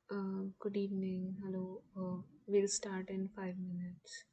Good evening. Hello. We'll start in 5 minutes.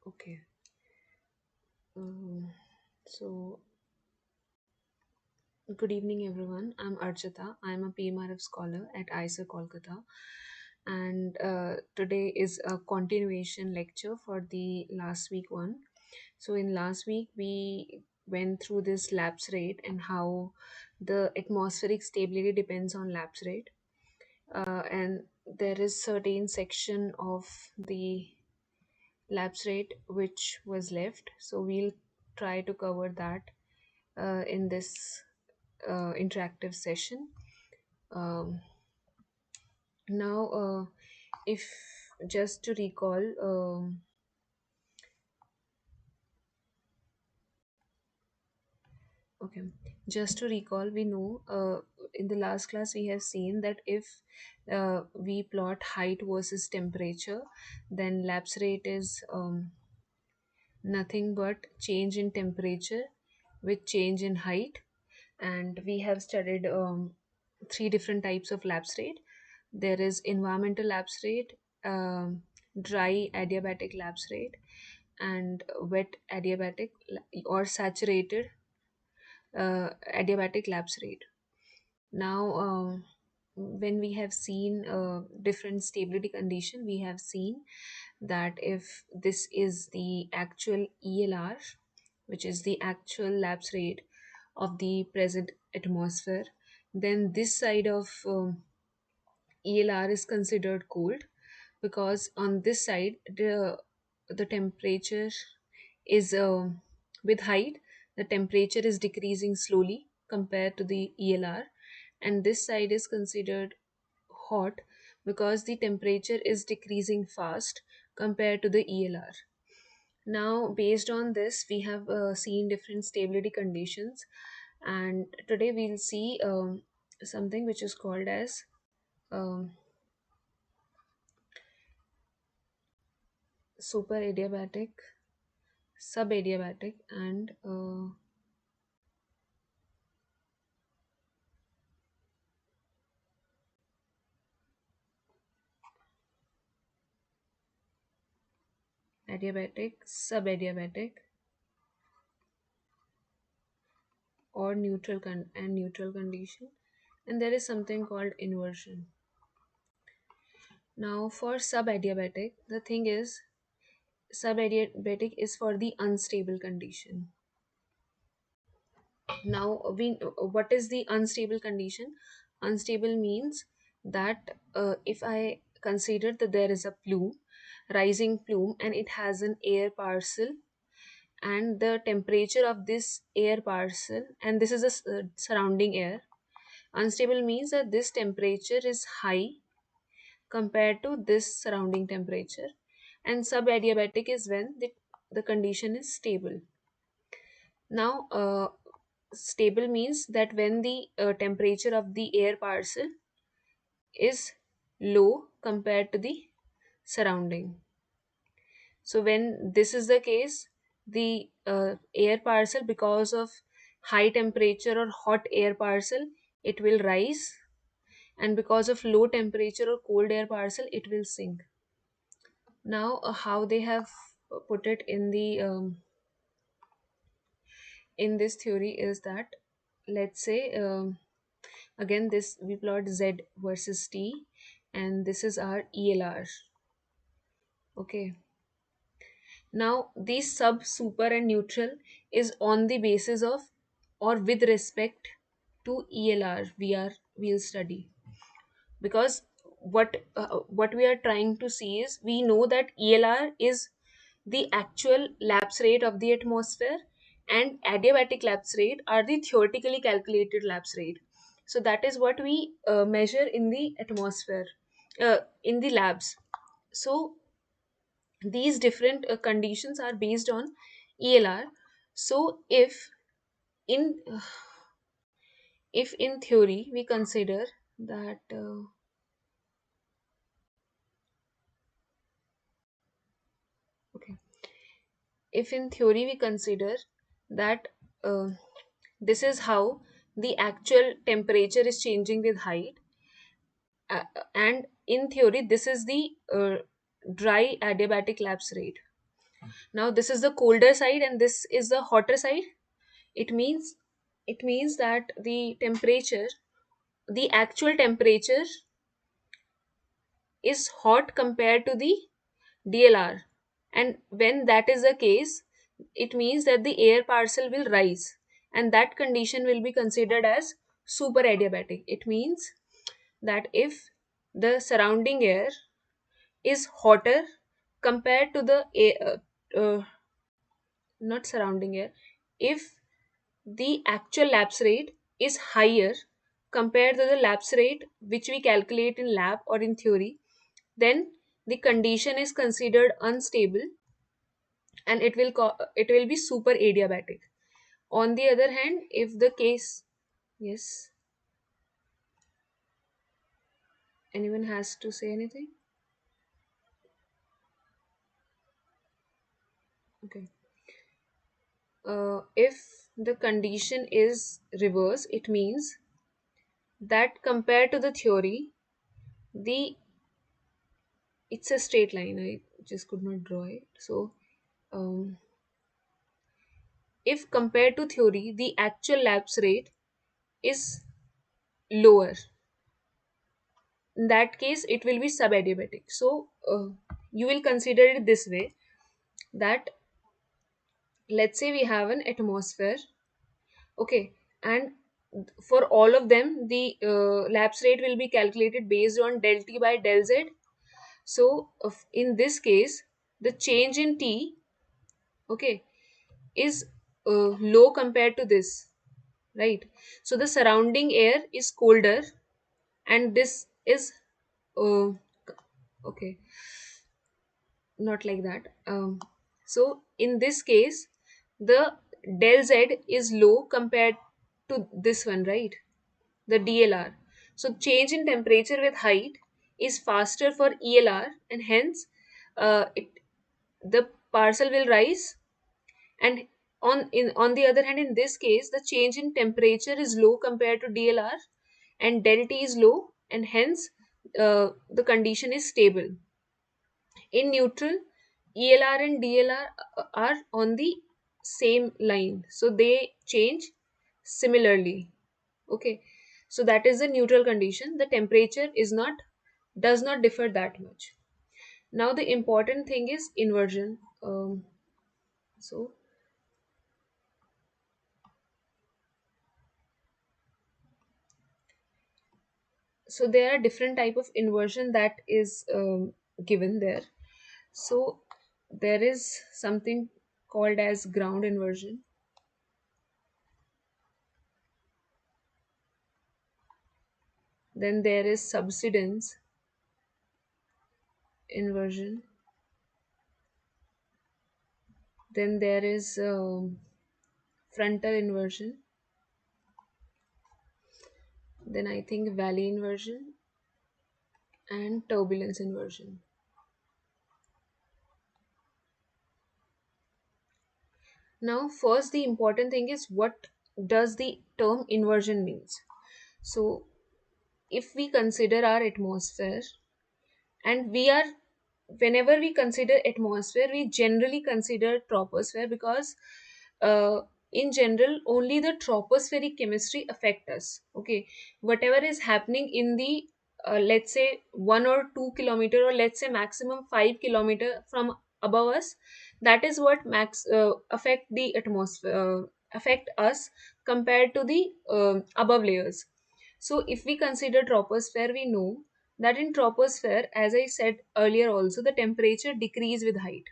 Okay. Um, so, good evening, everyone. I'm Archita. I'm a PMRF scholar at ISA Kolkata. And today is a continuation lecture for the last week one. So, in last week, we went through this lapse rate and how the atmospheric stability depends on lapse rate. And there is certain section of the lapse rate which was left, so we'll try to cover that in this interactive session. Um, now if just to recall, Okay, just to recall, we know in the last class we have seen that if we plot height versus temperature, then lapse rate is nothing but change in temperature with change in height. And we have studied three different types of lapse rate. There is environmental lapse rate, dry adiabatic lapse rate, and wet adiabatic or saturated adiabatic lapse rate. Now, when we have seen different stability condition, we have seen that if this is the actual ELR, which is the actual lapse rate of the present atmosphere, then this side of ELR is considered cold, because on this side the temperature is with height, the temperature is decreasing slowly compared to the ELR, and this side is considered hot because the temperature is decreasing fast compared to the ELR. Now, based on this, we have seen different stability conditions, and today we'll see something which is called as um, super adiabatic, subadiabatic, and adiabatic, subadiabatic, or neutral condition, and there is something called inversion. Now, for subadiabatic, the thing is, subadiabatic is for the unstable condition. Now, we what is the unstable condition? Unstable means that if I consider that there is a plume, rising plume, and it has an air parcel, and the temperature of this air parcel, and this is a surrounding air. Unstable means that this temperature is high compared to this surrounding temperature, and subadiabatic is when the condition is stable. Now, stable means that when the temperature of the air parcel is low compared to the surrounding. So when this is the case, the air parcel, because of high temperature or hot air parcel, it will rise, and because of low temperature or cold air parcel, it will sink. Now, how they have put it in this theory is that, let's say, again, this we plot Z versus T, and this is our ELR. Okay. Now, these sub, super, and neutral is on the basis of or with respect to ELR we'll study, because what we are trying to see is, we know that ELR is the actual lapse rate of the atmosphere, and adiabatic lapse rate are the theoretically calculated lapse rate. So that is what we measure in the atmosphere, in the labs. So these different conditions are based on ELR. So in if in theory we consider that okay, if in theory we consider that uh, this is how the actual temperature is changing with height, and in theory this is the dry adiabatic lapse rate. Now this is the colder side and this is the hotter side. It means it means that the actual temperature is hot compared to the DLR, and when that is the case, it means that the air parcel will rise, and that condition will be considered as super adiabatic. It means that if the surrounding air is hotter compared to the air, not surrounding air, if the actual lapse rate is higher compared to the lapse rate which we calculate in lab or in theory, then the condition is considered unstable, and it will be super adiabatic. On the other hand, if the case, yes, anyone has to say anything? Okay. If the condition is reverse, it means that compared to the theory, the it's a straight line. I just could not draw it. So, um, if compared to theory, the actual lapse rate is lower. In that case, it will be subadiabatic. So, you will consider it this way, that let's say we have an atmosphere, okay, and for all of them, the lapse rate will be calculated based on del t by del z. So, in this case, the change in t, okay, is low compared to this, right? So the surrounding air is colder, and this is uh, okay, not like that. So in this case, the del z is low compared to this one, right? The DLR. So change in temperature with height is faster for ELR, and hence it the parcel will rise. And on the other hand, in this case, the change in temperature is low compared to DLR, and del T is low, and hence the condition is stable. In neutral, ELR and DLR are on the same line, so they change similarly. Okay, so that is the neutral condition. The temperature is not does not differ that much. Now the important thing is inversion. So so there are different type of inversion that is given there. So there is something called as ground inversion, then there is subsidence inversion, then there is frontal inversion, then I think valley inversion, and turbulence inversion. Now first, the important thing is, what does the term inversion means? So if we consider our atmosphere, and we are whenever we consider atmosphere, we generally consider troposphere, because uh, in general only the tropospheric chemistry affect us. Okay, whatever is happening in the let's say 1 or 2 kilometer, or let's say maximum 5 kilometer from above us, that is what max affect the atmosphere, affect us compared to the above layers. So if we consider troposphere, we know that in troposphere, as I said earlier also, the temperature decrease with height.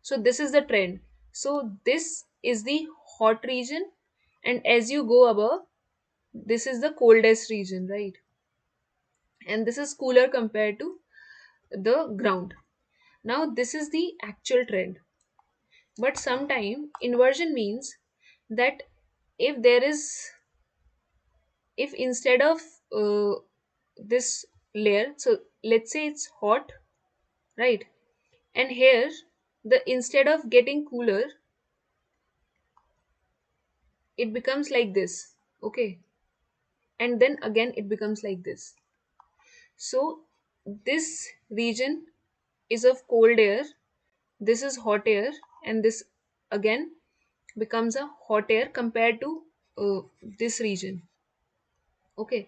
So this is the trend. So this is the hot region, and as you go above, this is the coldest region, right? And this is cooler compared to the ground. Now this is the actual trend. But sometime inversion means that if there is if instead of uh, this layer, so let's say it's hot, right? And here, the instead of getting cooler, it becomes like this, okay? And then again it becomes like this. So this region is of cold air, this is hot air, and this again becomes a hot air compared to this region. Okay,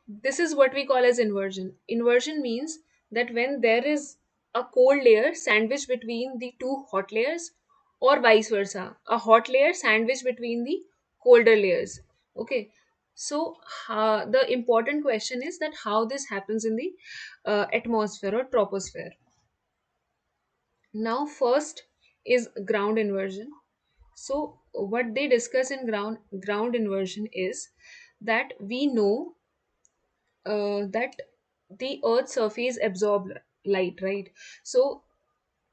this is what we call as inversion. Inversion means that when there is a cold layer sandwiched between the two hot layers, or vice versa, a hot layer sandwiched between the colder layers. Okay, so the important question is that how this happens in the atmosphere or troposphere. Now, first is ground inversion. So, what they discuss in ground inversion is that we know that the earth's surface absorb light, right? So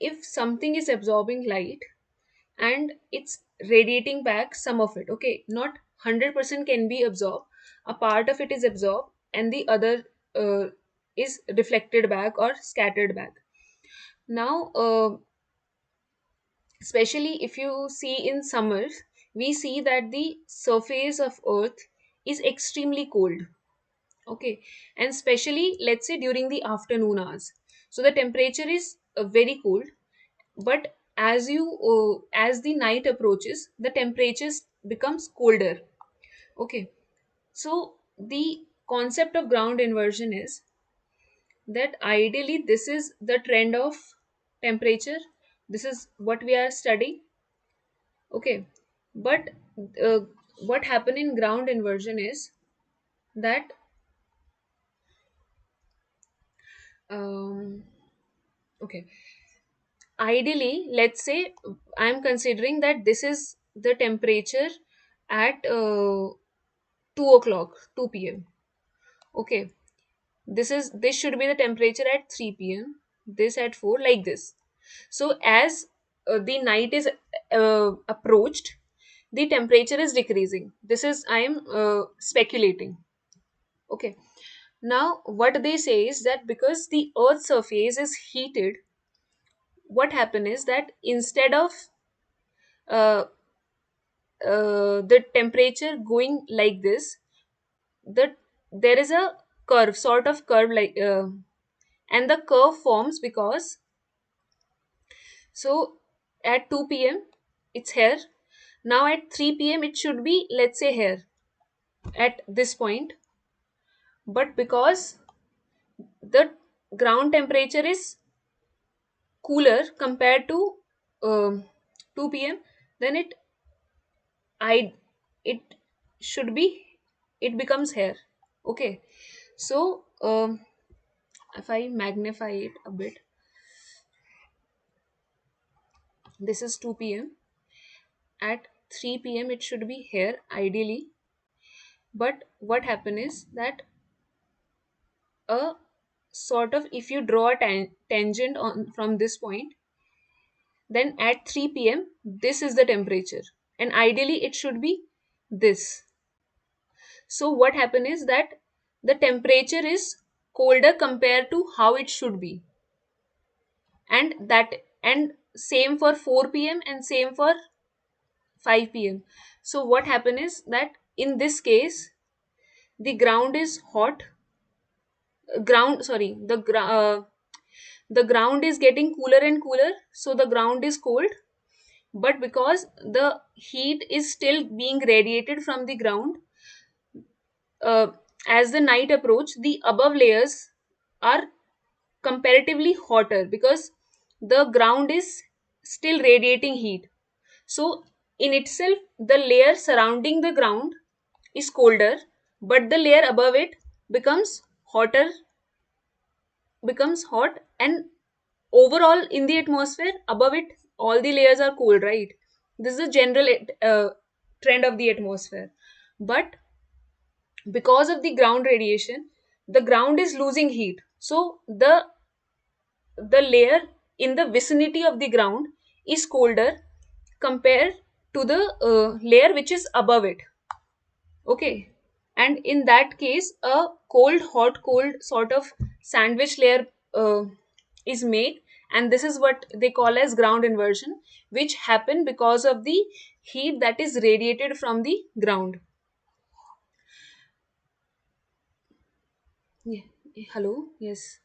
if something is absorbing light, and it's radiating back some of it. Okay, not 100% can be absorbed. A part of it is absorbed and the other is reflected back or scattered back. Now, especially if you see in summers, we see that the surface of Earth is extremely cold. Okay, and especially let's say during the afternoon hours. So the temperature is very cold, but as the night approaches, the temperatures becomes colder. Okay, so the concept of ground inversion is that ideally this is the trend of temperature. This is what we are studying. Okay, but uh, what happen in ground inversion is that um, okay, ideally let's say I'm considering that this is the temperature at 2 o'clock, 2 p.m. Okay, this should be the temperature at 3 p.m, this at 4, like this. So as the night is approached, the temperature is decreasing. This is I am speculating. Okay, now what they say is that because the earth's surface is heated, what happen is that instead of uh, the temperature going like this, the there is a curve, sort of curve, like and the curve forms because, so at 2 p.m it's here. Now at 3 p.m it should be, let's say, here at this point, but because the ground temperature is cooler compared to 2 p.m, then I it should be, it becomes here. Okay, so if I magnify it a bit, this is 2 p.m, at 3 p.m it should be here ideally. But what happen is that a sort of, if you draw a tangent on from this point, then at 3 p.m this is the temperature, and ideally it should be this. So what happen is that the temperature is colder compared to how it should be, and same for 4 p.m and same for 5 p.m. So what happen is that in this case the ground is hot, ground sorry the ground is getting cooler and cooler, so the ground is cold. But because the heat is still being radiated from the ground, uh, as the night approach, the above layers are comparatively hotter because the ground is still radiating heat. So in itself the layer surrounding the ground is colder, but the layer above it becomes hotter, becomes hot, and overall in the atmosphere above it all the layers are cold, right? This is a general trend of the atmosphere. But because of the ground radiation, the ground is losing heat, so the layer in the vicinity of the ground is colder compared to the layer which is above it. Okay, and in that case a cold hot cold sort of sandwich layer is made, and this is what they call as ground inversion, which happen because of the heat that is radiated from the ground. Yeah. Hello, yes.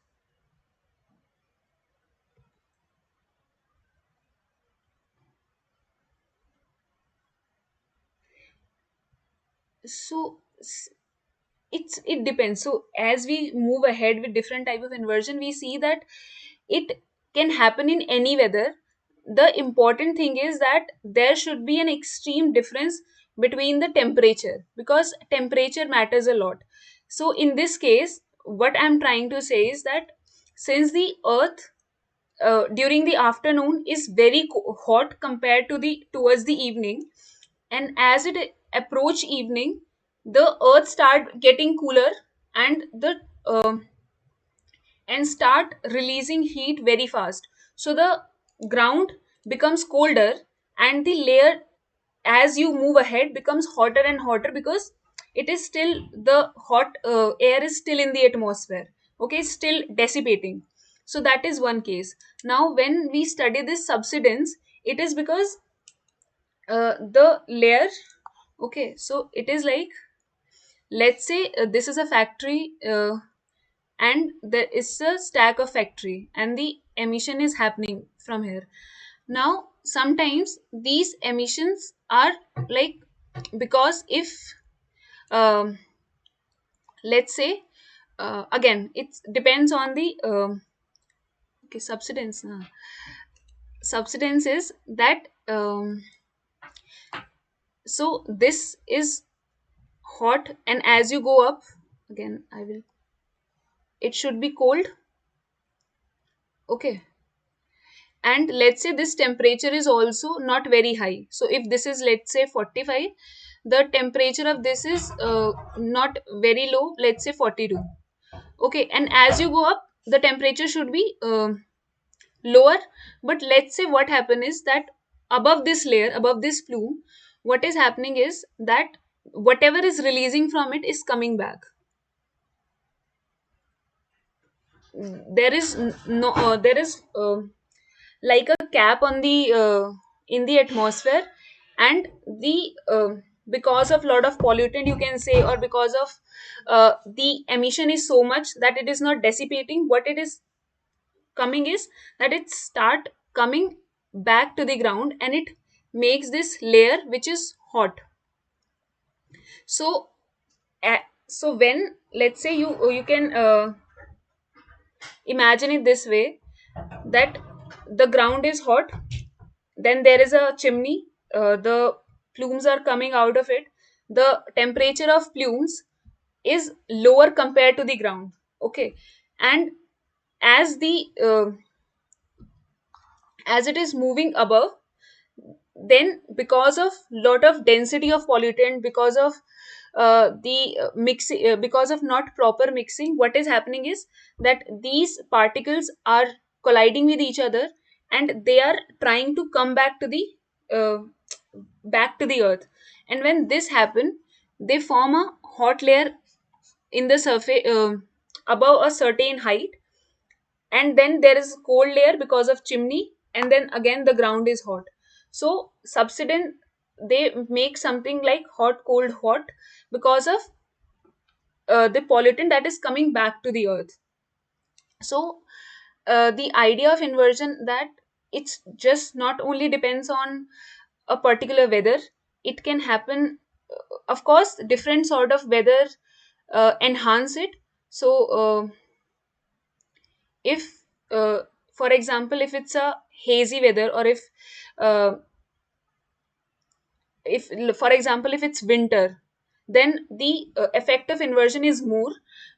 So it depends. So as we move ahead with different type of inversion, we see that it can happen in any weather. The important thing is that there should be an extreme difference between the temperature, because temperature matters a lot. So in this case what I'm trying to say is that since the earth during the afternoon is very hot compared to the towards the evening, and as it approach evening the earth start getting cooler, and the and start releasing heat very fast. So the ground becomes colder, and the layer as you move ahead becomes hotter and hotter, because it is still, the hot air is still in the atmosphere. Okay, it's still dissipating. So that is one case. Now when we study this subsidence, it is because the layer, okay, so it is like, let's say this is a factory, and there is a stack of factory and the emission is happening from here. Now sometimes these emissions are like, because if, um, let's say, again it depends on the, okay, subsidence, subsidence is that, so this is hot, and as you go up, again I will, it should be cold. Okay, and let's say this temperature is also not very high. So if this is, let's say, 45, the temperature of this is not very low, let's say 42. Okay, and as you go up, the temperature should be lower. But let's say what happen is that above this layer, above this plume, what is happening is that whatever is releasing from it is coming back. There is no there is like a cap on the, in the atmosphere, and the, because of lot of pollutant, you can say, or because of the emission is so much that it is not dissipating. What it is coming is that it start coming back to the ground, and it makes this layer which is hot. So so when, let's say, you can imagine it this way, that the ground is hot, then there is a chimney, the plumes are coming out of it. The temperature of plumes is lower compared to the ground. Okay, and as the, as it is moving above, then because of lot of density of pollutant, because of the mixing, because of not proper mixing, what is happening is that these particles are colliding with each other, and they are trying to come back to the, uh, back to the earth. And when this happen, they form a hot layer in the surface, above a certain height, and then there is cold layer because of chimney, and then again the ground is hot. So subsidence, they make something like hot cold hot, because of the pollutant that is coming back to the earth. So the idea of inversion, that it's just not only depends on a particular weather, it can happen, of course different sort of weather enhance it. So if, uh, for example, if it's a hazy weather, or uh, if for example if it's winter, then the effect of inversion is more.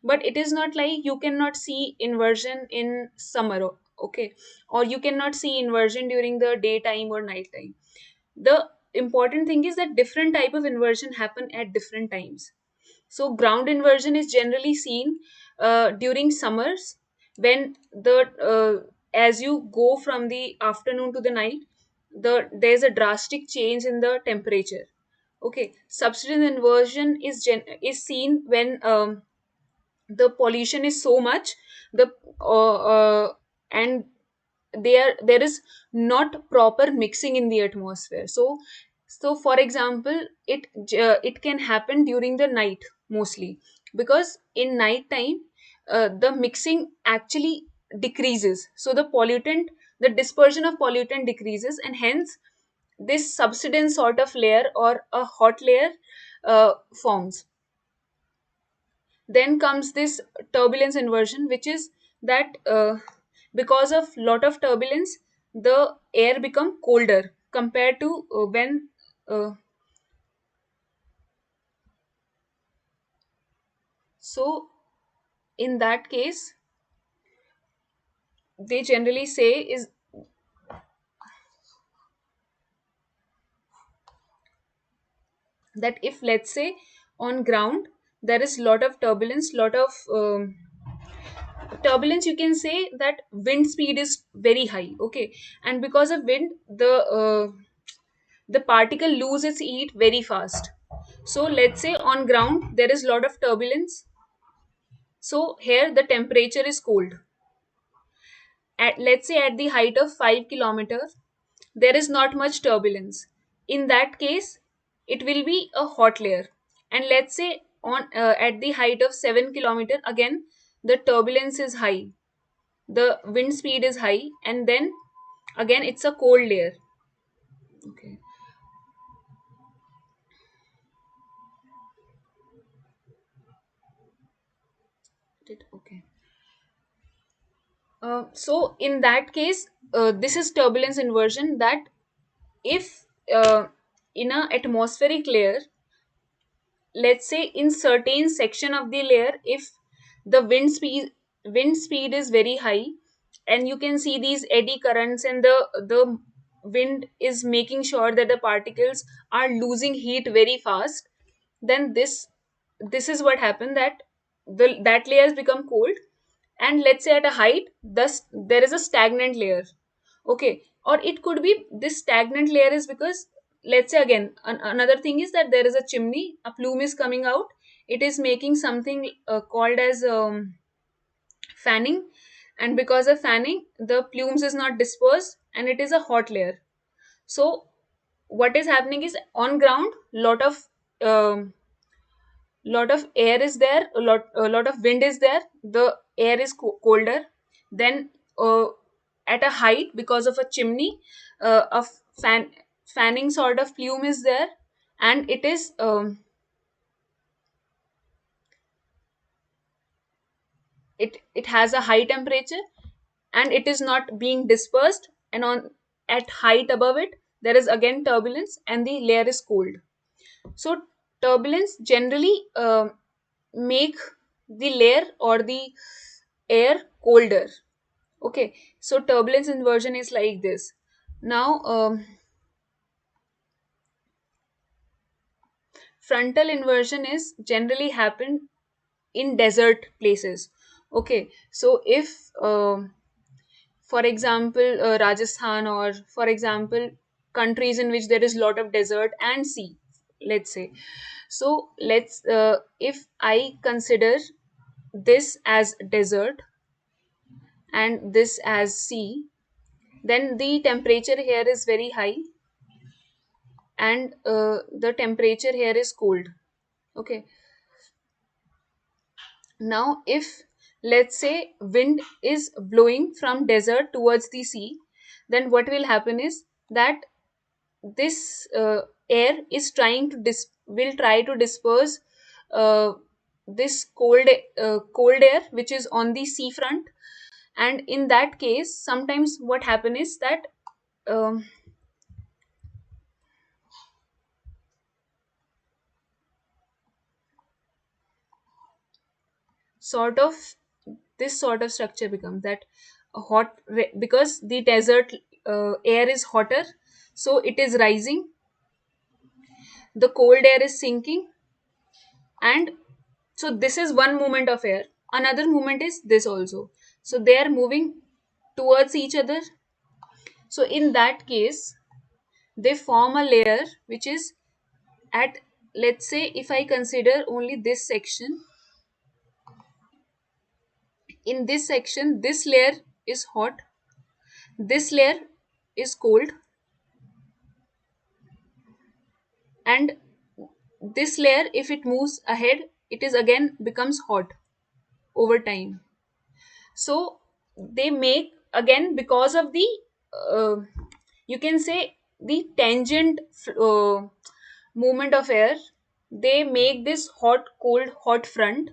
But it is not like you cannot see inversion in summer, okay, or you cannot see inversion during the daytime or nighttime. The important thing is that different type of inversion happen at different times. So ground inversion is generally seen during summers, when the, as you go from the afternoon to the night, there's a drastic change in the temperature. Okay, subsidence inversion is seen when, the pollution is so much, the and there is not proper mixing in the atmosphere. So for example, it can happen during the night mostly, because in night time the mixing actually decreases, so the dispersion of pollutant decreases, and hence this subsidence sort of layer or a hot layer forms. Then comes this turbulence inversion, which is that, because of lot of turbulence, the air become colder compared to when, uh, so in that case, they generally say is that if, let's say, on ground there is lot of turbulence, lot of turbulence, you can say that wind speed is very high. Okay, and because of wind, the the particle lose its heat very fast. So let's say on ground there is lot of turbulence. So here the temperature is cold. At, let's say at the height of 5 kilometers, there is not much turbulence. In that case, it will be a hot layer. And let's say on at the height of 7 kilometers, again the turbulence is high, the wind speed is high, and then again it's a cold layer. Okay. Okay. So in that case, this is turbulence inversion. That if in a atmospheric layer, let's say in certain section of the layer, if the wind speed is very high, and you can see these eddy currents, and the wind is making sure that the particles are losing heat very fast, then this is what happened, that that layer has become cold. And let's say at a height, thus there is a stagnant layer. Okay. Or it could be this stagnant layer is because, let's say again, another thing is that there is a chimney, a plume is coming out, it is making something called as fanning, and because of fanning the plumes is not dispersed and it is a hot layer. So what is happening is, on ground um, lot of air is there, a lot of wind is there, the air is colder. Then at a height, because of a chimney, a fanning sort of plume is there, and it has a high temperature, and it is not being dispersed, and on at height above it there is again turbulence and the layer is cold. So turbulence generally make the layer or the air colder. Okay. So turbulence inversion is like this. Now frontal inversion is generally happen in desert places. Okay. So if for example Rajasthan, or for example countries in which there is lot of desert and sea, let's say. So let's if I consider this as desert and this as sea, then the temperature here is very high, and the temperature here is cold. Okay. Now if, let's say, wind is blowing from desert towards the sea, then what will happen is that this air is trying to will try to disperse uh, this cold air which is on the sea front. And in that case, sometimes what happen is that um, sort of this sort of structure becomes that because the desert air is hotter, so it is rising, the cold air is sinking. And so this is one movement of air. Another movement is this also. So they are moving towards each other. So in that case, they form a layer which is at, let's say, if I consider only this section, in this section, this layer is hot, this layer is cold, and this layer, if it moves ahead, it is again becomes hot over time. So they make, again, because of the uh, you can say the tangent movement of air, they make this hot cold hot front.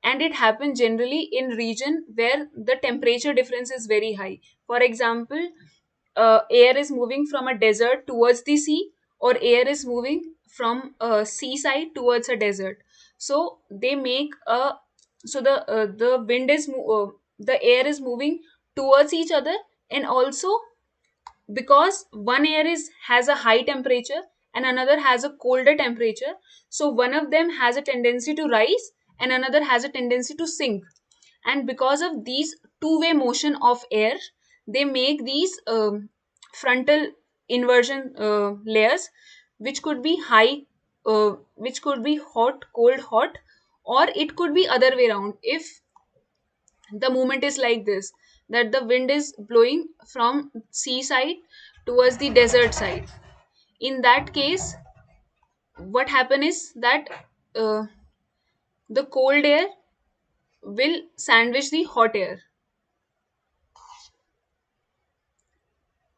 And it happens generally in region where the temperature difference is very high. For example, air is moving from a desert towards the sea, or air is moving from a seaside towards a desert. So they make a, so the wind is the air is moving towards each other. And also, because one air is has a high temperature and another has a colder temperature, so one of them has a tendency to rise and another has a tendency to sink. And because of these two-way motion of air, they make these frontal inversion layers, which could be high, which could be hot, cold, hot, or it could be other way around. If the movement is like this, that the wind is blowing from seaside towards the desert side, in that case, what happen is that uh, the cold air will sandwich the hot air.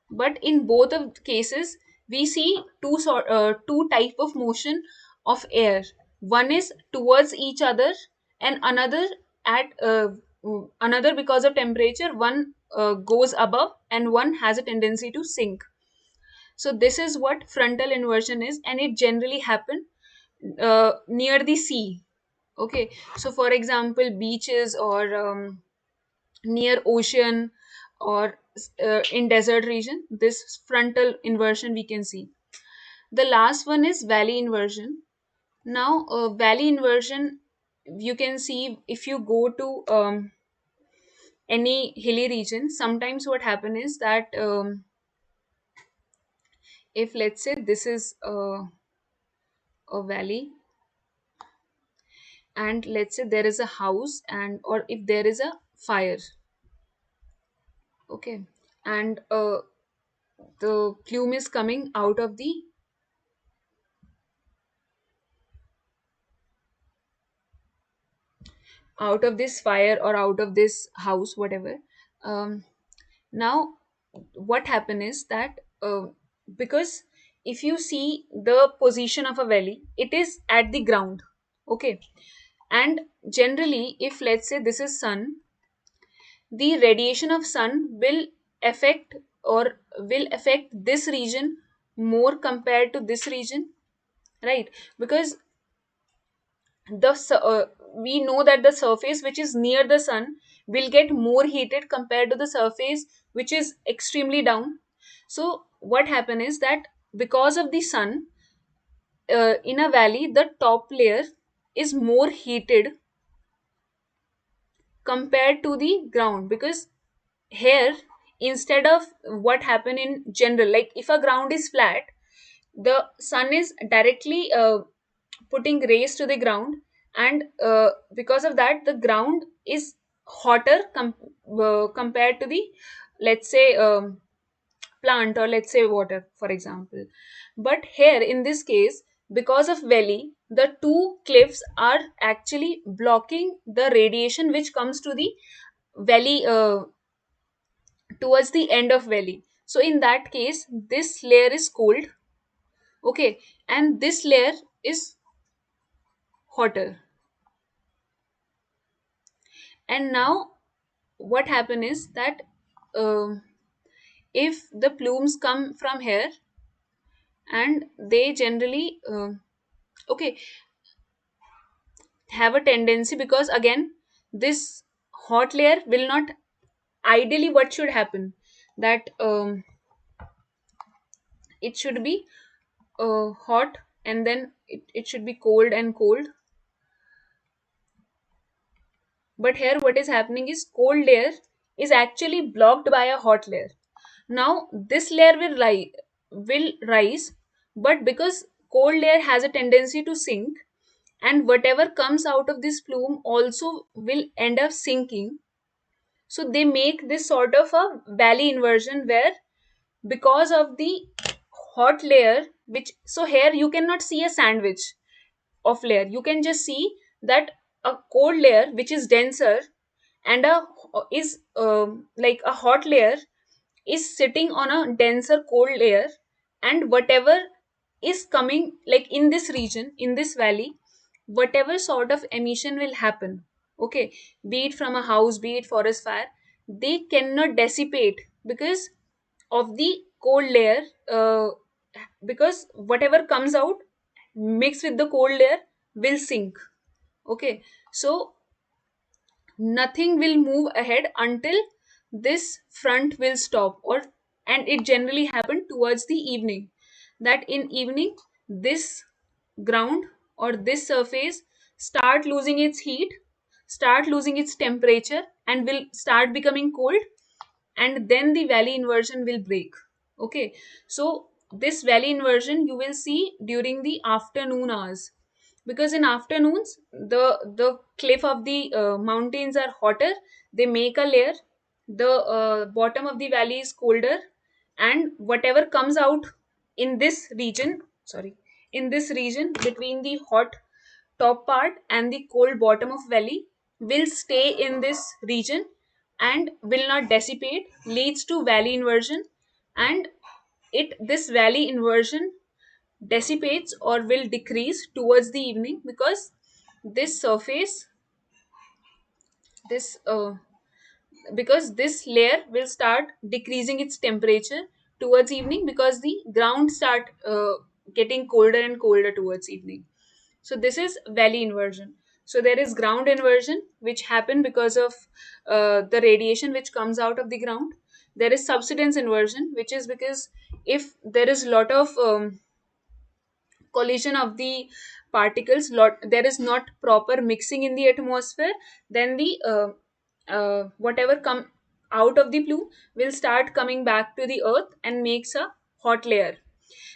But in both of cases, we see two type of motion of air. One is towards each other, and at another, because of temperature, one goes above and one has a tendency to sink. So this is what frontal inversion is, and it generally happen near the sea. Okay, so for example, beaches, or near ocean, or in desert region, this frontal inversion we can see. The last one is valley inversion. Now valley inversion, you can see if you go to any hilly region. Sometimes what happen is that if let's say this is a valley, and let's say there is a house, and or if there is a fire, okay, and the plume is coming out of this fire, or out of this house, whatever. um, Now what happen is that because if you see the position of a valley, it is at the ground, okay, and generally, if let's say this is sun, the radiation of sun will affect, or will affect this region more compared to this region, right? Because we know that the surface which is near the sun will get more heated compared to the surface which is extremely down. So what happen is that because of the sun, in a valley, the top layer is more heated compared to the ground. Because here, instead of what happen in general, like if a ground is flat, the sun is directly putting rays to the ground, and because of that, the ground is hotter compared to the, let's say, plant, or let's say water, for example. But here in this case, because of valley, the two cliffs are actually blocking the radiation which comes to the valley, towards the end of valley. So in that case, this layer is cold, okay, and this layer is hotter. And now what happen is that um if the plumes come from here, and they generally okay, have a tendency, because again, this hot layer will not, ideally what should happen, that it should be hot, and then it should be cold and cold. But here what is happening is cold layer is actually blocked by a hot layer. Now this layer will rise, but because cold layer has a tendency to sink, and whatever comes out of this plume also will end up sinking. So they make this sort of a valley inversion, where because of the hot layer, which, so here you cannot see a sandwich of layer, you can just see that a cold layer which is denser, and a is like a hot layer is sitting on a denser cold layer, and whatever is coming, like in this region, in this valley, whatever sort of emission will happen, okay, be it from a house, be it forest fire, they cannot dissipate because of the cold layer, because whatever comes out mixed with the cold layer will sink, okay. So nothing will move ahead until this front will stop, or and it generally happen towards the evening, that in evening this ground, or this surface, start losing its heat, start losing its temperature, and will start becoming cold, and then the valley inversion will break, okay. So this valley inversion you will see during the afternoon hours, because in afternoons the cliff of the mountains are hotter, they make a layer, the bottom of the valley is colder, and whatever comes out in this region, sorry, in this region between the hot top part and the cold bottom of valley will stay in this region and will not dissipate, leads to valley inversion. And it this valley inversion dissipates or will decrease towards the evening, because this surface, this because this layer will start decreasing its temperature towards evening, because the ground start getting colder and colder towards evening. So this is valley inversion. So there is ground inversion which happen because of the radiation which comes out of the ground. There is subsidence inversion, which is because if there is lot of collision of the particles, there is not proper mixing in the atmosphere, then the whatever come out of the plume will start coming back to the earth and makes a hot layer.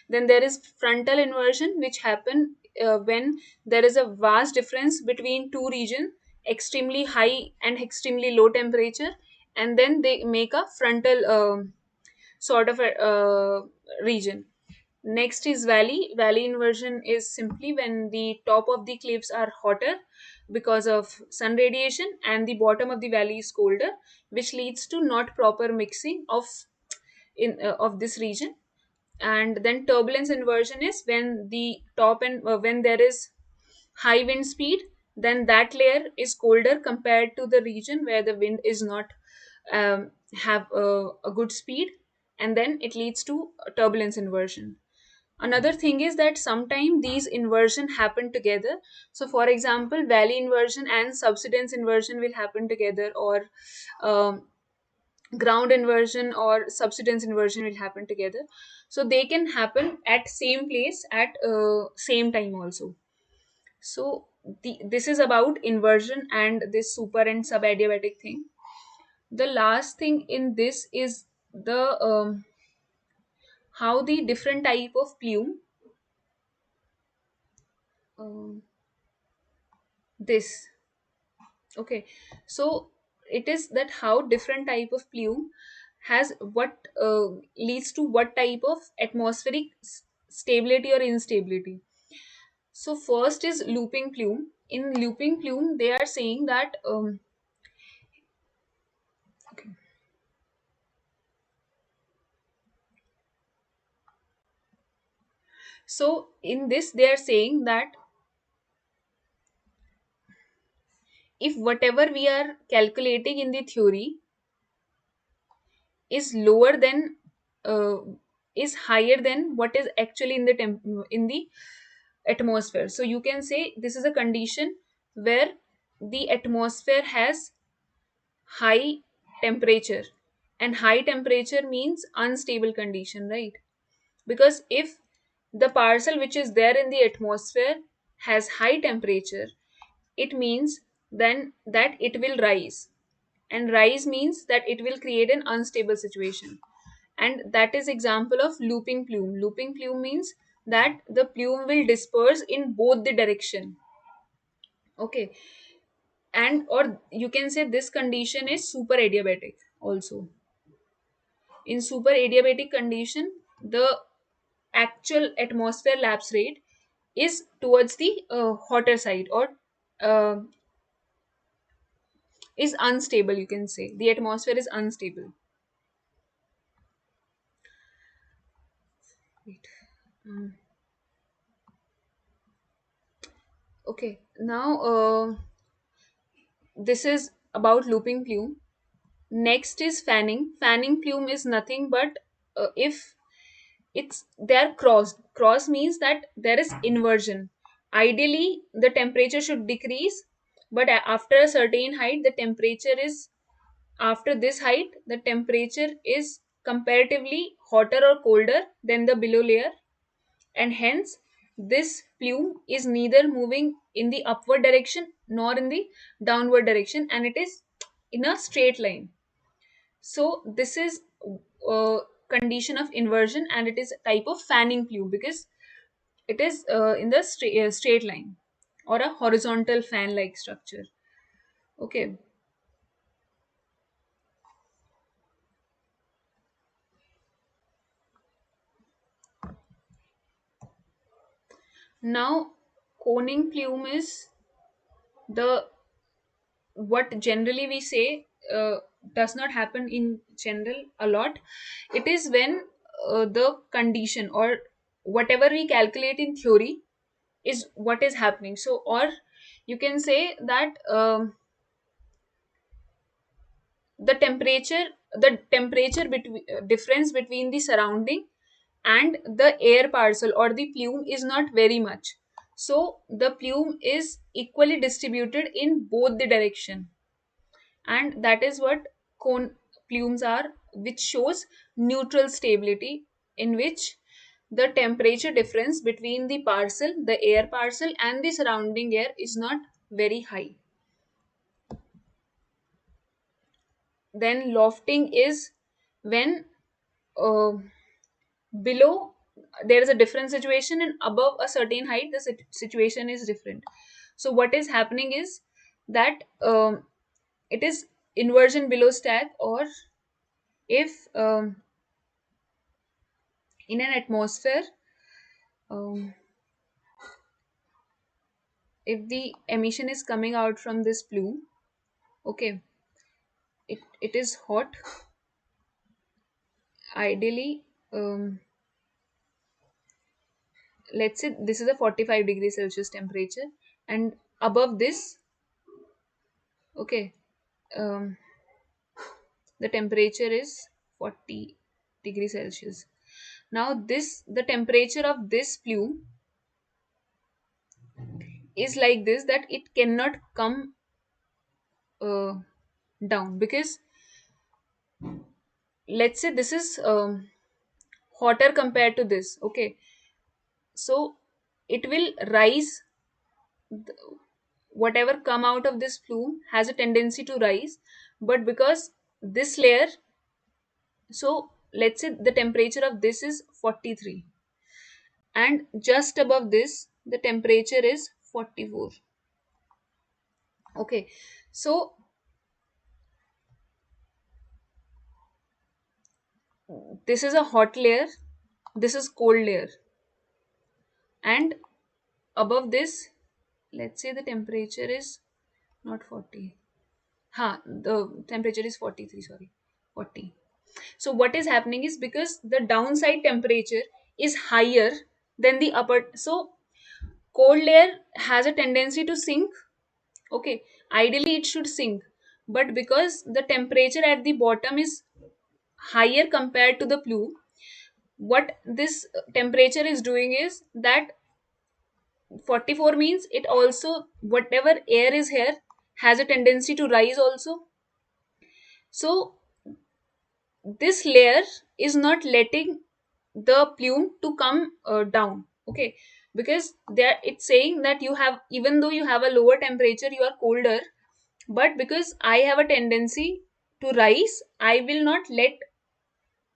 Then there is frontal inversion, which happen when there is a vast difference between two regions, extremely high and extremely low temperature, and then they make a frontal sort of a region. Next is valley. Valley inversion is simply when the top of the cliffs are hotter because of sun radiation and the bottom of the valley is colder, which leads to not proper mixing of this region. And then turbulence inversion is when the top and when there is high wind speed, then that layer is colder compared to the region where the wind is not have a good speed, and then it leads to turbulence inversion. Another thing is that sometimes these inversion happen together. So for example, valley inversion and subsidence inversion will happen together, or um, ground inversion or subsidence inversion will happen together. So they can happen at same place at same time also. So this is about inversion and this super and subadiabatic thing. The last thing in this is the how the different type of plume, um, this okay, so it is that how different type of plume has what leads to what type of atmospheric stability or instability. So first is looping plume. In looping plume they are saying that okay, so in this they are saying that if whatever we are calculating in the theory is lower than uh, is higher than what is actually in the in the atmosphere, so you can say this is a condition where the atmosphere has high temperature, and high temperature means unstable condition, right? Because if the parcel which is there in the atmosphere has high temperature, it means then that it will rise, and rise means that it will create an unstable situation. And that is example of looping plume. Looping plume means that the plume will disperse in both the direction. Okay, and or you can say this condition is super adiabatic also. In super adiabatic condition, the actual atmosphere lapse rate is towards the hotter side, or uh, is unstable, you can say the atmosphere is unstable. Wait. Um, okay, now this is about looping plume. Next is fanning. Fanning plume is nothing but if it's they're crossed. Cross means that there is inversion. Ideally the temperature should decrease, but after a certain height the temperature is, after this height the temperature is comparatively hotter or colder than the below layer, and hence this plume is neither moving in the upward direction nor in the downward direction, and it is in a straight line. So this is condition of inversion, and it is a type of fanning plume because it is in the straight line or a horizontal fan like structure. Okay. Now, coning plume is the what generally we say does not happen in general a lot. It is when the condition or whatever we calculate in theory is what is happening. So, or you can say that the temperature between difference between the surrounding and the air parcel or the plume is not very much, so the plume is equally distributed in both the direction, and that is what cone plumes are, which shows neutral stability, in which the temperature difference between the parcel, the air parcel, and the surrounding air is not very high. Then lofting is when uh, below there is a different situation, and above a certain height the situation is different. So what is happening is that it is inversion below stack, or if in an atmosphere, um, if the emission is coming out from this plume, okay, it is hot ideally. Let's say this is a 45 degrees Celsius temperature, and above this, okay, um, the temperature is 40 degrees Celsius. Now this the temperature of this plume is like this, that it cannot come uh, down, because let's say this is hotter compared to this, okay, so it will rise. Whatever come out of this plume has a tendency to rise, but because this layer, so let's say the temperature of this is 43, and just above this the temperature is 44. Okay, so this is a hot layer, this is cold layer, and above this, let's say the temperature is not 40. The temperature is 43, sorry, 40. So what is happening is, because the downside temperature is higher than the upper, so cold layer has a tendency to sink, okay, ideally it should sink, but because the temperature at the bottom is higher compared to the plume, what this temperature is doing is that 44 means it also, whatever air is here has a tendency to rise also. So this layer is not letting the plume to come down, okay, because there it's saying that you have, even though you have a lower temperature, you are colder, but because I have a tendency to rise, I will not let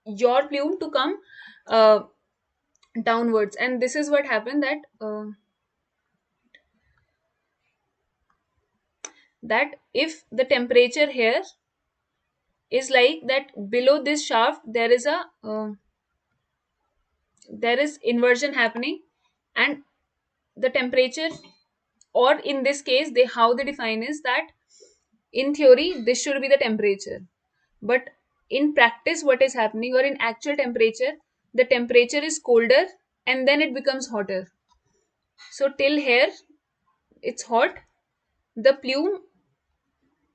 your plume to come uh, downwards. And this is what happened, that if the temperature here is like that, below this shaft there is inversion happening, and the temperature, or in this case they how they define is that in theory this should be the temperature, but in practice what is happening, or in actual temperature, the temperature is colder and then it becomes hotter. So till here it's hot, the plume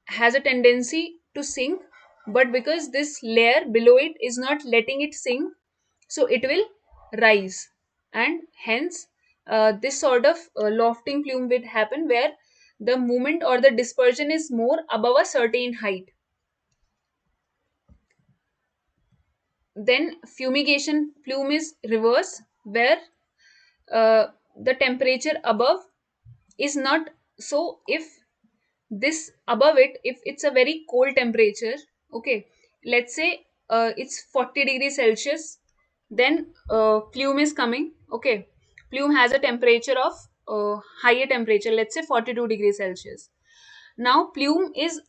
has a tendency to sink, but because this layer below it is not letting it sink, so it will rise, and hence this sort of lofting plume will happen, where the movement or the dispersion is more above a certain height. Then fumigation plume is reverse, where the temperature above is not, so if this above it, if it's a very cold temperature, okay, let's say it's 40 degrees Celsius, then plume is coming. Okay, plume has a temperature of higher temperature, let's say 42 degrees Celsius. Now plume is,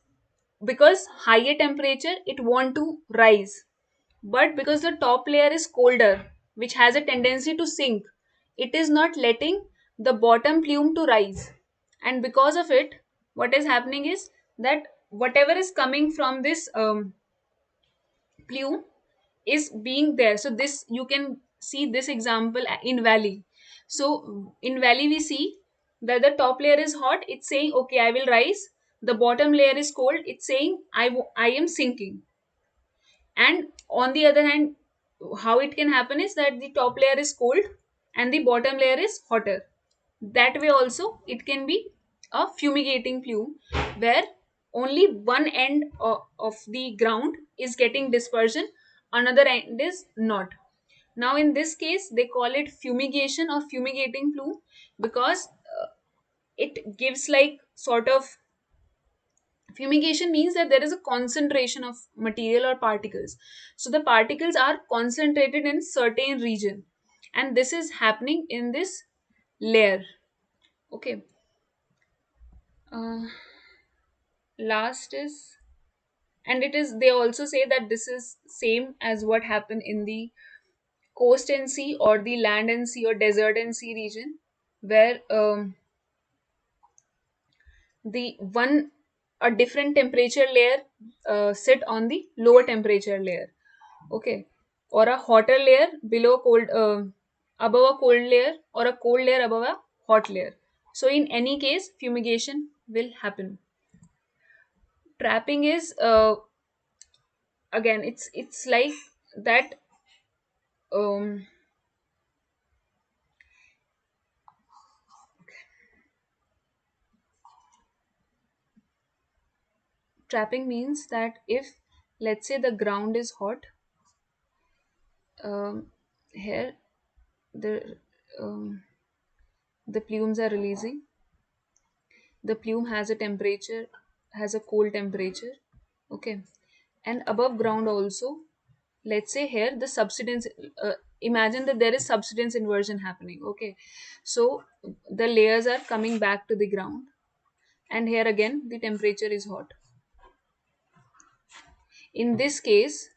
because higher temperature it want to rise, but because the top layer is colder, which has a tendency to sink, it is not letting the bottom plume to rise. And because of it, what is happening is that whatever is coming from this plume is being there. So this, you can see this example in valley. So in valley we see that the top layer is hot, it's saying okay I will rise. The bottom layer is cold, it's saying I am sinking. And on the other hand, how it can happen is that the top layer is cold and the bottom layer is hotter. That way also it can be a fumigating plume, where only one end of the ground is getting dispersion, another end is not. Now in this case they call it fumigation or fumigating plume, because it gives like sort of, fumigation means that there is a concentration of material or particles. So the particles are concentrated in certain region, and this is happening in this layer. Okay. uh, Last is, and it is, they also say that this is same as what happened in the coast and sea, or the land and sea, or desert and sea region, where the one, a different temperature layer sit on the lower temperature layer. Okay, or a hotter layer below cold, above a cold layer, or a cold layer above a hot layer. So in any case fumigation will happen. Trapping is, again it's like that. um Trapping means that if, let's say, the ground is hot, here the the plumes are releasing. The plume has a temperature, has a cold temperature. Okay, and above ground also, let's say here the subsidence, imagine that there is subsidence inversion happening. Okay, so the layers are coming back to the ground, and here again the temperature is hot. In this case,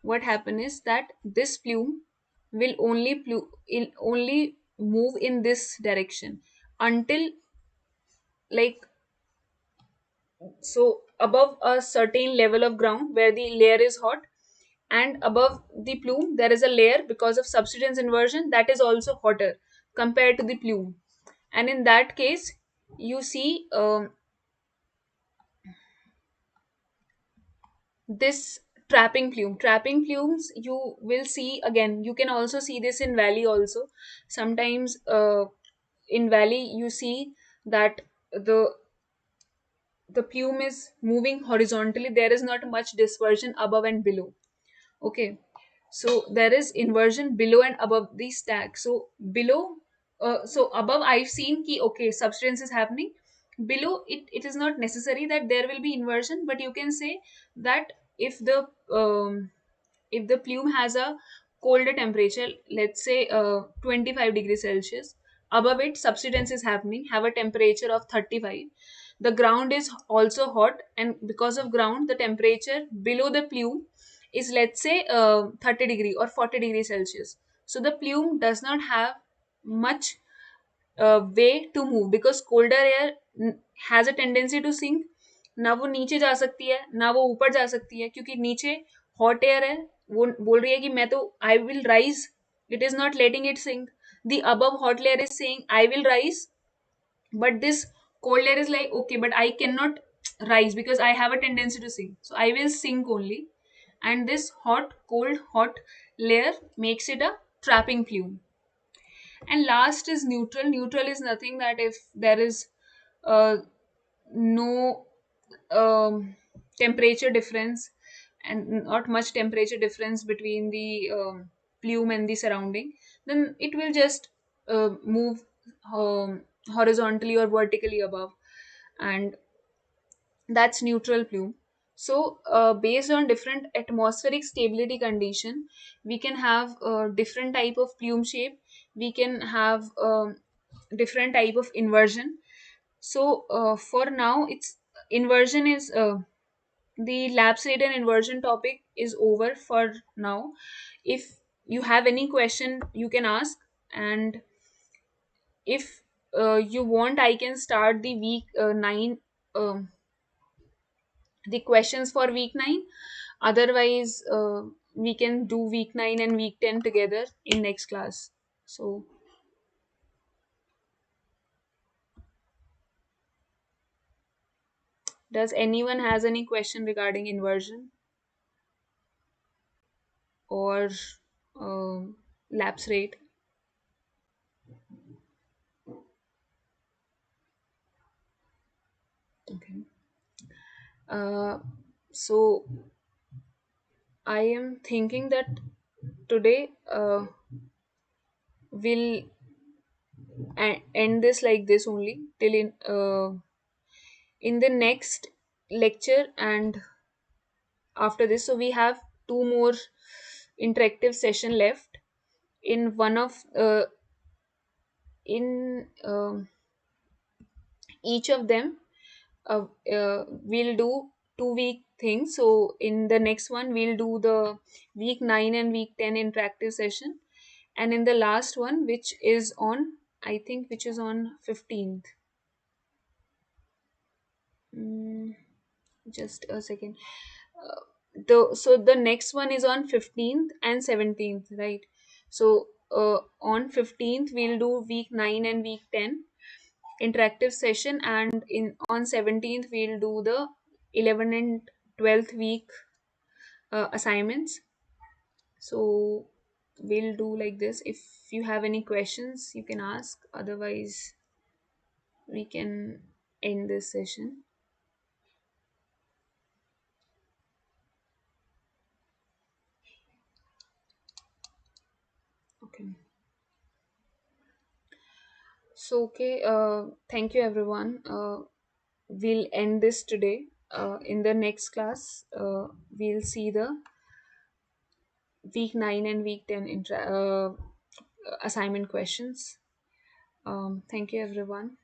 what happen is that this plume will only move in this direction until, like, so above a certain level of ground where the layer is hot, and above the plume there is a layer, because of subsidence inversion, that is also hotter compared to the plume. And in that case you see, this trapping plumes you will see. Again, you can also see this in valley also. Sometimes in valley you see that the plume is moving horizontally, there is not much dispersion above and below. Okay, so there is inversion below and above the stack. So below, so above I've seen ki okay subsidence is happening. Below it is not necessary that there will be inversion, but you can say that if the um, if the plume has a colder temperature, let's say 25 degrees Celsius, above it subsidence is happening, have a temperature of 35. The ground is also hot, and because of ground the temperature below the plume is, let's say, 30 degree or 40 degrees Celsius. So the plume does not have much way to move, because colder air has a tendency to sink. ना वो नीचे जा सकती है ना वो ऊपर जा सकती है, क्योंकि नीचे हॉट एयर है, वो बोल रही है कि मैं तो I will rise, it is not letting it sink. The above hot layer is saying I will rise, but this cold layer is like okay, but I cannot rise because I have a tendency to sink, so I will sink only. And this hot cold hot layer makes it a trapping plume. And last is neutral. Neutral is nothing that if there is no temperature difference, and not much temperature difference between the plume and the surrounding, then it will just move horizontally or vertically above, and that's neutral plume. So based on different atmospheric stability condition, we can have different type of plume shape. We can have different type of inversion. So for now, it's inversion is the lapse rate and inversion topic is over for now. If you have any question, you can ask, and if you want, I can start the week 9, um, the questions for week 9. Otherwise, we can do week 9 and week 10 together in next class. So, does anyone has any question regarding inversion or lapse rate? Okay. Uh, so I am thinking that today we'll end this like this only till in the next lecture, and after this, so we have two more interactive session left. In one of in each of them, we'll do 2 week things. So in the next one, we'll do the week 9 and week 10 interactive session, and in the last one, which is on, I think, which is on 15th. Mm, just a second. The next one is on 15th and 17th, right? So on 15th we'll do week 9 and week 10 interactive session, and in on 17th we'll do the 11th and 12th week assignments. So we'll do like this. If you have any questions, you can ask. Otherwise, we can end this session. Okay. So, okay, thank you everyone. We'll end this today. In the next class, we'll see the week 9 and week 10 assignment questions. Thank you everyone.